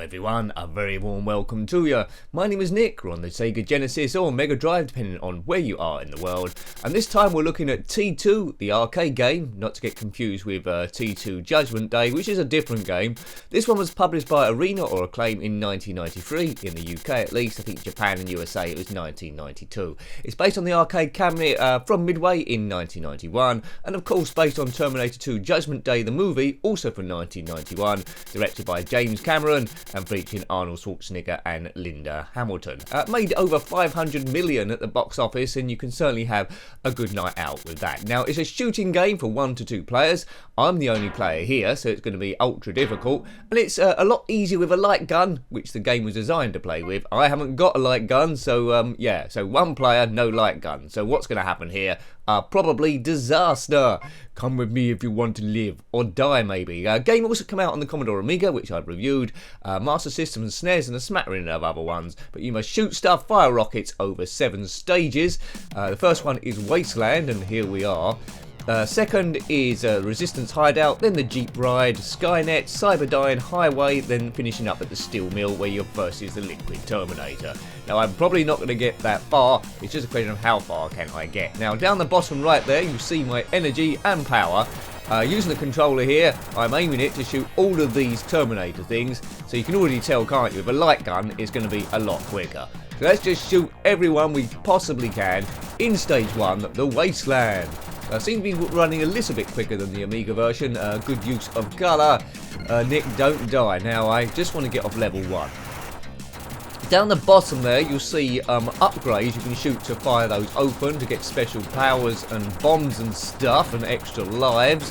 everyone, a very warm welcome to you. My name is Nick, we're on the SEGA Genesis or Mega Drive depending on where you are in the world, and this time we're looking at T2, the arcade game, not to get confused with T2 Judgment Day, which is a different game. This one was published by Arena or Acclaim in 1993, in the UK at least. I think Japan and USA it was 1992. It's based on the arcade cabinet from Midway in 1991, and of course based on Terminator 2 Judgment Day the movie, also from 1991, directed by James Cameron and featuring Arnold Schwarzenegger and Linda Hamilton. Made over 500 million at the box office, and you can certainly have a good night out with that. Now, it's a shooting game for 1 to 2 players. I'm the only player here, so it's going to be ultra difficult, and it's a lot easier with a light gun, which the game was designed to play with. I haven't got a light gun, so so 1 player, no light gun. So what's going to happen here? Probably disaster. Come with me if you want to live, or die maybe. Game also came out on the Commodore Amiga, which I've reviewed, Master System and SNES, and a smattering of other ones. But you must shoot stuff, fire rockets over 7 stages. The first one is Wasteland, and here we are. Second is Resistance Hideout, then the Jeep Ride, Skynet, Cyberdyne, Highway, then finishing up at the Steel Mill, where your first is the Liquid Terminator. Now, I'm probably not going to get that far, it's just a question of how far can I get. Now, down the bottom right there, you see my energy and power. Using the controller here, I'm aiming it to shoot all of these Terminator things, so you can already tell, can't you, with a light gun, it's going to be a lot quicker. So let's just shoot everyone we possibly can in Stage 1, the Wasteland. Seems to be running a little bit quicker than the Amiga version. Good use of colour. Nick, don't die. Now, I just want to get off level 1. Down the bottom there, you'll see upgrades. You can shoot to fire those open to get special powers and bombs and stuff and extra lives.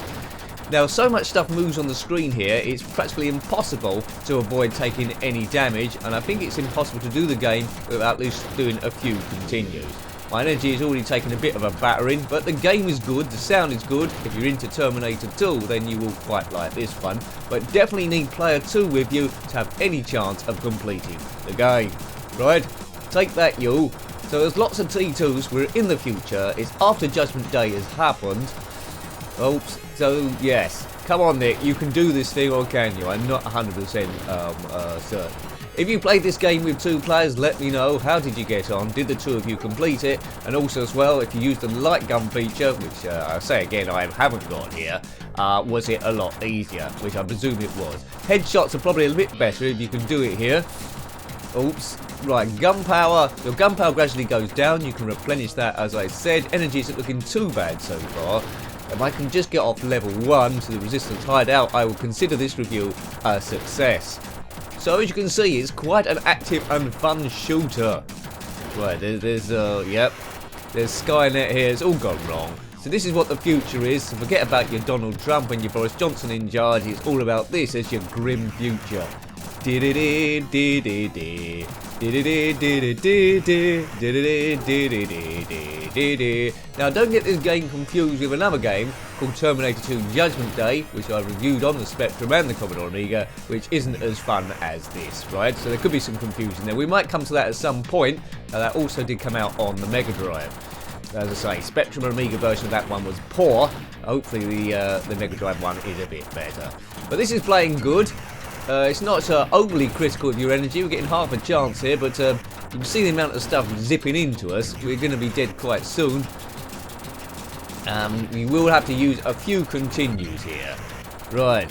Now, so much stuff moves on the screen here, it's practically impossible to avoid taking any damage, and I think it's impossible to do the game without at least doing a few continues. My energy has already taken a bit of a battering, but the game is good, the sound is good. If you're into Terminator 2, then you will quite like this one. But definitely need player 2 with you to have any chance of completing the game. Right? Take that, you. So there's lots of T2s, we're in the future, it's after Judgment Day has happened. Oops, so yes. Come on, Nick, you can do this thing, or can you? I'm not 100% certain. If you played this game with 2 players, let me know. How did you get on? Did the 2 of you complete it? And also as well, if you used the light gun feature, which I'll say again I haven't got here, was it a lot easier? Which I presume it was. Headshots are probably a bit better if you can do it here. Oops. Right, gunpowder. Your gunpowder gradually goes down. You can replenish that, as I said. Energy isn't looking too bad so far. If I can just get off level 1 to the Resistance Hideout, I will consider this review a success. So as you can see, it's quite an active and fun shooter. Right, there's Skynet here, it's all gone wrong. So this is what the future is, so forget about your Donald Trump and your Boris Johnson in charge, it's all about this as your grim future. Now, don't get this game confused with another game called Terminator 2 Judgment Day, which I reviewed on the Spectrum and the Commodore Amiga, which isn't as fun as this, right? So there could be some confusion there. We might come to that at some point. That also did come out on the Mega Drive. As I say, Spectrum and Amiga version of that one was poor. Hopefully the Mega Drive one is a bit better. But this is playing good. It's not overly critical of your energy. We're getting half a chance here, but you can see the amount of stuff zipping into us. We're going to be dead quite soon. We will have to use a few continues here. Right,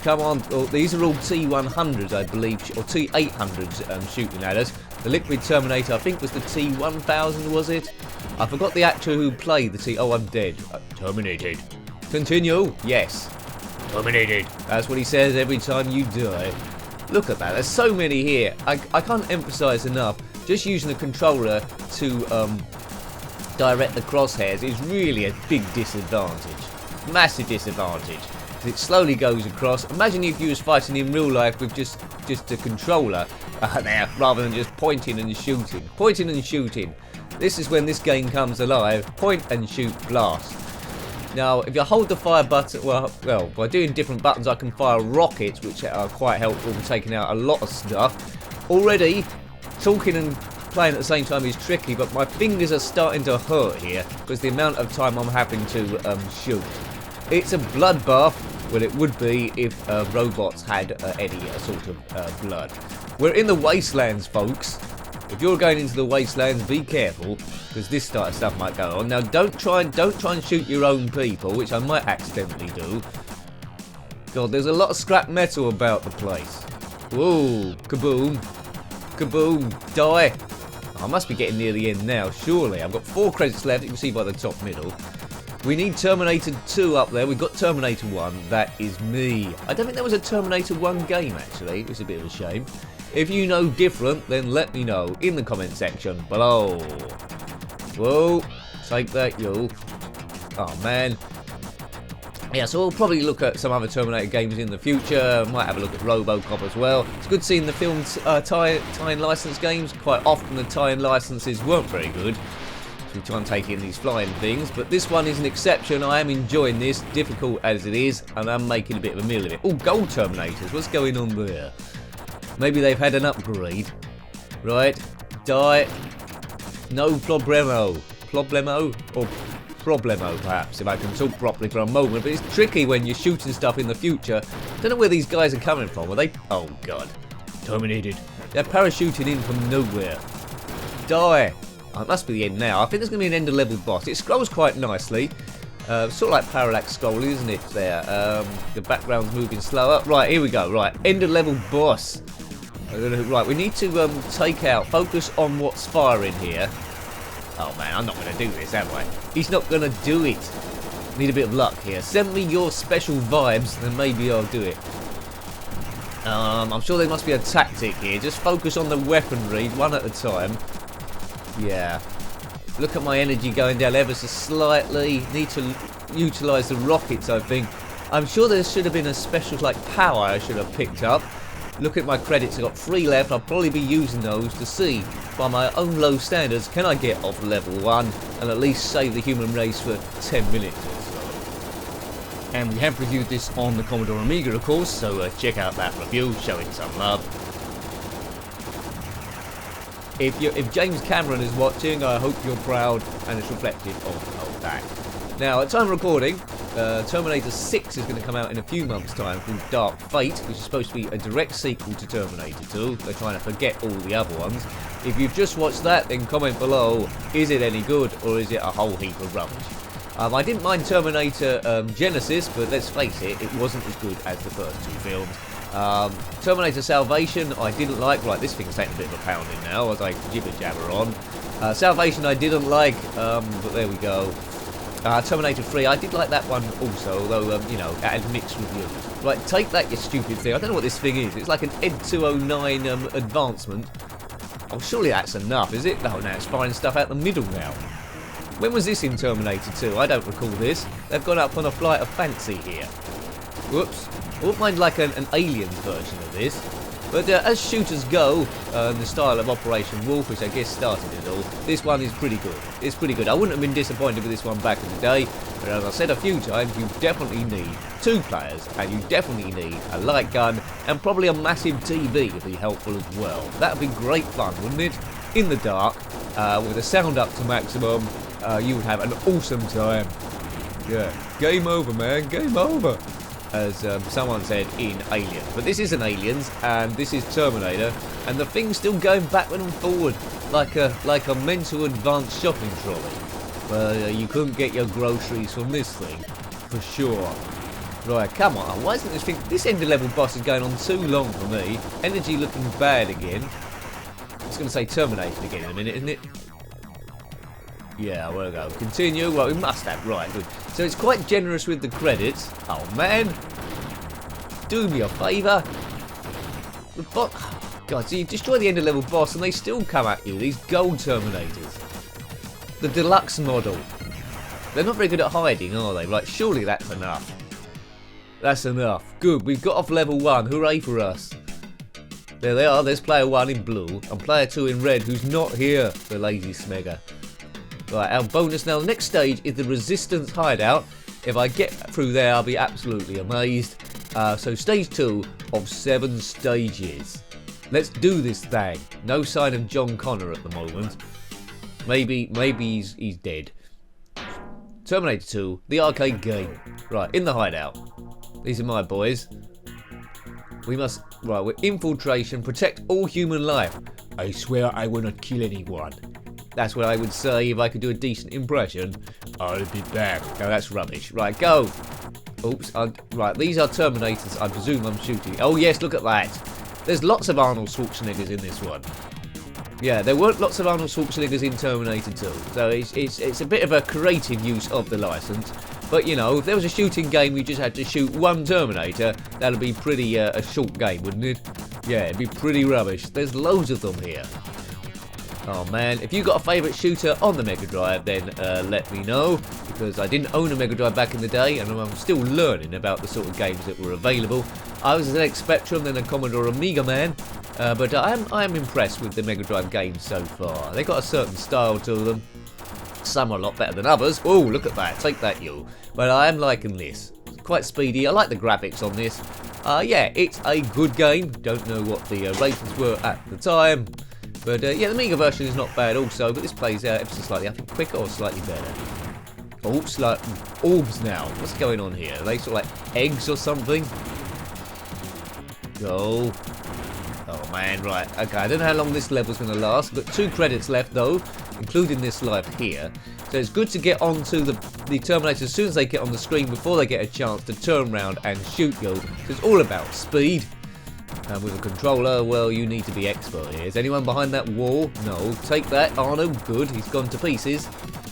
come on. Oh, these are all T100s, I believe, or T800s shooting at us. The Liquid Terminator, I think, was the T1000, was it? I forgot the actor who played the T... Oh, I'm dead. Terminated. Continue. Yes. Terminated. That's what he says every time you die. Look at that. There's so many here. I can't emphasize enough. Just using the controller to direct the crosshairs is really a big disadvantage. Massive disadvantage. It slowly goes across. Imagine if you was fighting in real life with just a controller there, rather than just pointing and shooting. Pointing and shooting. This is when this game comes alive. Point and shoot, blast. Now, if you hold the fire button, well, by doing different buttons, I can fire rockets, which are quite helpful for taking out a lot of stuff. Already, talking and playing at the same time is tricky, but my fingers are starting to hurt here because the amount of time I'm having to shoot. It's a bloodbath. Well, it would be if robots had any sort of blood. We're in the Wastelands, folks. If you're going into the Wastelands, be careful, because this sort of stuff might go on. Now, don't try and shoot your own people, which I might accidentally do. God, there's a lot of scrap metal about the place. Whoa, kaboom, kaboom, die. Oh, I must be getting near the end now, surely. I've got 4 credits left, you can see by the top middle. We need Terminator 2 up there. We've got Terminator 1. That is me. I don't think there was a Terminator 1 game, actually. It was a bit of a shame. If you know different, then let me know in the comment section below. Whoa. Take that, you. Oh, man. Yeah, so we'll probably look at some other Terminator games in the future. Might have a look at RoboCop as well. It's good seeing the film tie-in license games. Quite often the tie-in licenses weren't very good. We try and take in these flying things, but this one is an exception. I am enjoying this, difficult as it is, and I'm making a bit of a meal of it. Oh, gold Terminators, what's going on there? Maybe they've had an upgrade. Right, die. No problemo. Problemo? Or problemo, perhaps, if I can talk properly for a moment, but it's tricky when you're shooting stuff in the future. Don't know where these guys are coming from. Are they? Oh, God. Terminated. They're parachuting in from nowhere. Die. Oh, it must be the end now. I think there's going to be an end of level boss. It scrolls quite nicely. Sort of like parallax scrolling, isn't it? There. The background's moving slower. Right, here we go. Right, end of level boss. Right, we need to take out, focus on what's firing here. Oh man, I'm not going to do this, am I? He's not going to do it. Need a bit of luck here. Send me your special vibes, and maybe I'll do it. I'm sure there must be a tactic here. Just focus on the weaponry, one at a time. Yeah. Look at my energy going down ever so slightly. Need to utilise the rockets, I think. I'm sure there should have been a special, like, power I should have picked up. Look at my credits. I've got 3 left. I'll probably be using those to see, by my own low standards, can I get off level 1 and at least save the human race for 10 minutes or so. And we have reviewed this on the Commodore Amiga, of course, so check out that review, show it some love. If James Cameron is watching, I hope you're proud and it's reflective of that. Now, at time of recording, Terminator 6 is going to come out in a few months' time called Dark Fate, which is supposed to be a direct sequel to Terminator 2. They're trying to forget all the other ones. If you've just watched that, then comment below, is it any good or is it a whole heap of rubbish? I didn't mind Terminator Genesis, but let's face it, it wasn't as good as the first 2 films. Terminator Salvation I didn't like. Right, this thing's taking a bit of a pounding now as I jibber jabber on. Salvation I didn't like, but there we go. Terminator 3, I did like that one also, although, you know, it had mixed reviews. Right, take that, you stupid thing. I don't know what this thing is. It's like an Ed 209 advancement. Oh, surely that's enough, is it? Oh, no, it's firing stuff out the middle now. When was this in Terminator 2? I don't recall this. They've gone up on a flight of fancy here. Whoops. I wouldn't mind like an Aliens version of this. But as shooters go, the style of Operation Wolf, which I guess started it all, this one is pretty good. It's pretty good. I wouldn't have been disappointed with this one back in the day, but as I said a few times, you definitely need 2 players, and you definitely need a light gun, and probably a massive TV to be helpful as well. That would be great fun, wouldn't it? In the dark, with the sound up to maximum, you would have an awesome time. Yeah, game over, man, game over. As someone said in Aliens. But this isn't Aliens, and this is Terminator, and the thing's still going backward and forward like a mental advanced shopping trolley. Well, you couldn't get your groceries from this thing, for sure. Right, come on. Why isn't this thing... This end of level boss is going on too long for me. Energy looking bad again. I was going to say Terminator again in a minute, isn't it? Yeah, we'll go. Continue. Well, we must have. Right, good. So it's quite generous with the credits. Oh, man. Do me a favour. The bot... God, so you destroy the end of level boss and they still come at you. These gold Terminators. The deluxe model. They're not very good at hiding, are they? Right, surely that's enough. That's enough. Good, we've got off level 1. Hooray for us. There they are. There's player 1 in blue and player 2 in red, who's not here, the lazy smegger. Right, our bonus now. The next stage is the Resistance Hideout. If I get through there, I'll be absolutely amazed. So stage 2 of 7 stages. Let's do this thing. No sign of John Connor at the moment. Maybe he's dead. Terminator 2, the arcade game. Right, in the hideout. These are my boys. We must... Right, we're infiltration. Protect all human life. I swear I will not kill anyone. That's what I would say if I could do a decent impression. I'll be back. No, that's rubbish. Right, go. Oops. Right, these are Terminators. I presume I'm shooting. Oh, yes, look at that. There's lots of Arnold Schwarzeneggers in this one. Yeah, there weren't lots of Arnold Schwarzeneggers in Terminator 2. So it's a bit of a creative use of the license. But, you know, if there was a shooting game you just had to shoot one Terminator, that'd be pretty a short game, wouldn't it? Yeah, it'd be pretty rubbish. There's loads of them here. Oh, man. If you got a favourite shooter on the Mega Drive, then let me know. Because I didn't own a Mega Drive back in the day, and I'm still learning about the sort of games that were available. I was an ZX Spectrum, then a Commodore Amiga man. But I am impressed with the Mega Drive games so far. They got a certain style to them. Some are a lot better than others. Oh, look at that. Take that, you. But I am liking this. It's quite speedy. I like the graphics on this. Yeah, it's a good game. Don't know what the ratings were at the time. But yeah, the Amiga version is not bad also. But this plays ever so slightly, I think, quicker or slightly better. Oh, like orbs now. What's going on here? Are they sort of like eggs or something? Go. Oh, man, right. Okay, I don't know how long this level's going to last. But 2 credits left, though, including this life here. So it's good to get onto the Terminators as soon as they get on the screen before they get a chance to turn around and shoot you. It's all about speed. And with a controller, well, you need to be expert here. Is anyone behind that wall? No. Take that, Arno. Good. He's gone to pieces.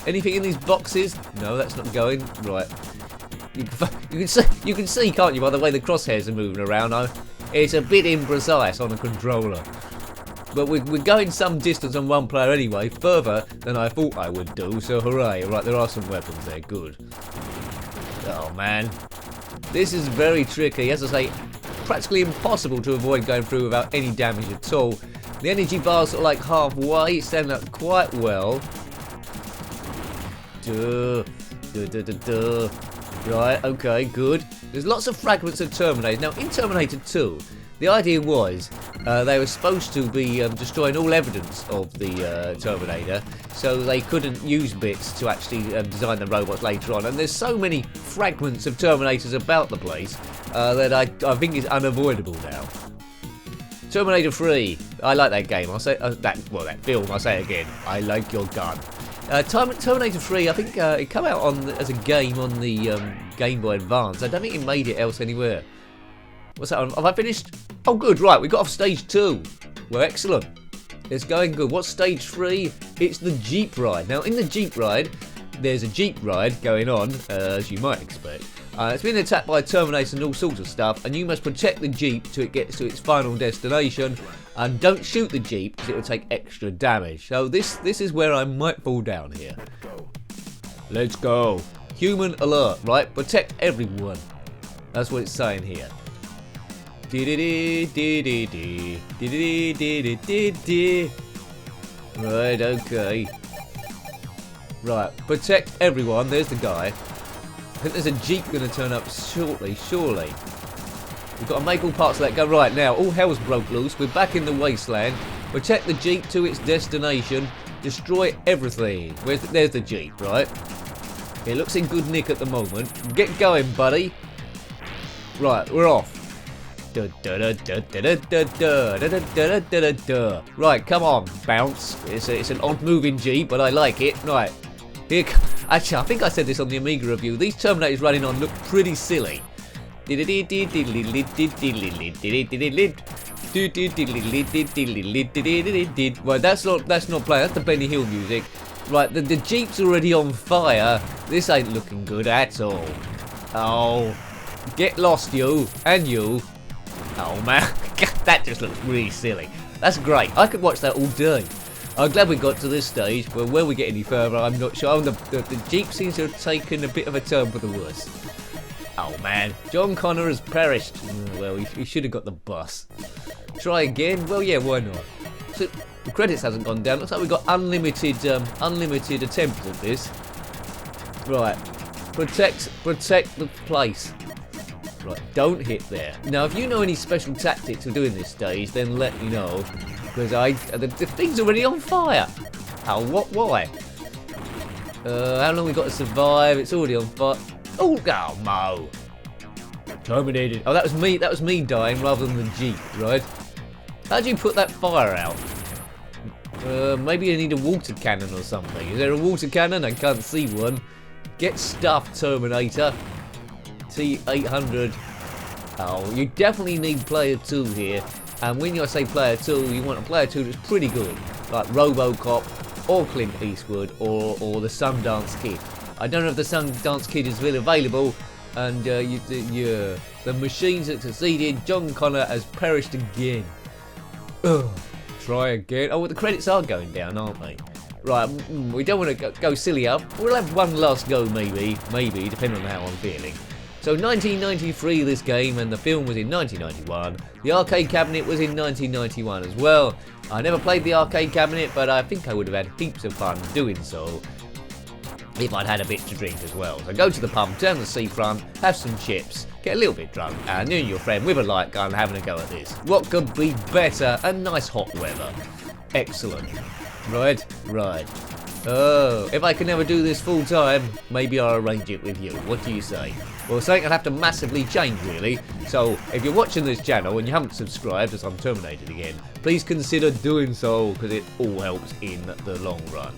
Anything in these boxes? No, that's not going. Right. You can see, can't you, by the way the crosshairs are moving around? It's a bit imprecise on a controller. But we're going some distance on one player anyway, further than I thought I would do, so hooray. Right, there are some weapons there, good. Oh, man. This is very tricky. As I say, practically impossible to avoid going through without any damage at all. The energy bars are like halfway, stand up quite well. Right, okay, good. There's lots of fragments of Terminator. Now, in Terminator 2, the idea was they were supposed to be destroying all evidence of the Terminator, so they couldn't use bits to actually design the robots later on. And there's so many fragments of Terminators about the place that I think is unavoidable now. Terminator 3, I like that game. I'll say that film. I'll say it again. I like your gun. Terminator 3, I think it came out as a game on the Game Boy Advance. I don't think it made it else anywhere. What's that? Have I finished? Oh, good. Right, we got off stage 2. Well, excellent. It's going good. What's stage 3? It's the Jeep ride. Now, in the Jeep ride, there's a Jeep ride going on, as you might expect. It's been attacked by Terminators and all sorts of stuff, and you must protect the Jeep till it gets to its final destination. And don't shoot the Jeep, because it will take extra damage. So this is where I might fall down here. Let's go. Human alert, right? Protect everyone. That's what it's saying here. Right, okay. Right, protect everyone. There's the guy. I think there's a Jeep going to turn up shortly, surely. We've got to make all parts of that go. Right, now, all hell's broke loose. We're back in the Wasteland. Protect the Jeep to its destination. Destroy everything. There's the Jeep, right? It looks in good nick at the moment. Get going, buddy. Right, we're off. Right, come on, bounce. It's an odd moving Jeep, but I like it. Right, here. Actually, I think I said this on the Amiga review. These Terminators running on look pretty silly. Well, that's not playing. That's the Benny Hill music. Right, the Jeep's already on fire. This ain't looking good at all. Oh, get lost, you and you. Oh man, that just looks really silly. That's great. I could watch that all day. I'm glad we got to this stage, but where we get any further, I'm not sure. The Jeep seems to have taken a bit of a turn for the worse. Oh man, John Connor has perished. Well, he should have got the bus. Try again? Well, yeah, why not? So the credits hasn't gone down. Looks like we've got unlimited attempts at this. Right, protect the place. Right, don't hit there. Now, if you know any special tactics for doing this stage, then let me know. Because the thing's already on fire. How? What? Why? How long we got to survive? It's already on fire. Oh, Mo. Terminated. Oh, that was me dying rather than the Jeep, right? How do you put that fire out? Maybe you need a water cannon or something. Is there a water cannon? I can't see one. Get stuffed, Terminator. T800. Oh, you definitely need player 2 here. And when I say player 2, you want a player 2 that's pretty good. Like RoboCop or Clint Eastwood or the Sundance Kid. I don't know if the Sundance Kid is still available. And the machines that succeeded, John Connor has perished again. Ugh. Try again. Oh, well, the credits are going down, aren't they? Right, we don't want to go silly up. We'll have one last go, maybe, depending on how I'm feeling. So 1993 this game, and the film was in 1991. The arcade cabinet was in 1991 as well. I never played the arcade cabinet, but I think I would have had heaps of fun doing so if I'd had a bit to drink as well. So go to the pub, turn the seafront, have some chips, get a little bit drunk, and you and your friend with a light gun having a go at this. What could be better? And nice hot weather. Excellent. Right. Oh, if I can never do this full time, maybe I'll arrange it with you. What do you say? Well, something I'll have to massively change, really. So, if you're watching this channel and you haven't subscribed, as I'm terminated again, please consider doing so, because it all helps in the long run.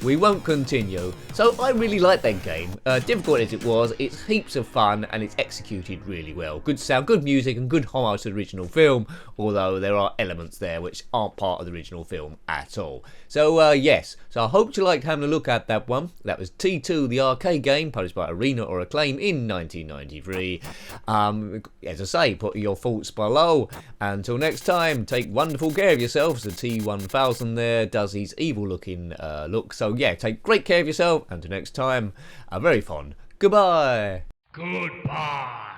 We won't continue. So I really like that game. Difficult as it was, it's heaps of fun and it's executed really well. Good sound, good music and good homage to the original film, although there are elements there which aren't part of the original film at all. So yes, so I hope you liked having a look at that one. That was T2, the arcade game, published by Arena or Acclaim in 1993. As I say, put your thoughts below. Until next time, take wonderful care of yourselves. The T1000 there does his evil looking look. So yeah, take great care of yourself. Until next time, a very fond goodbye. Goodbye.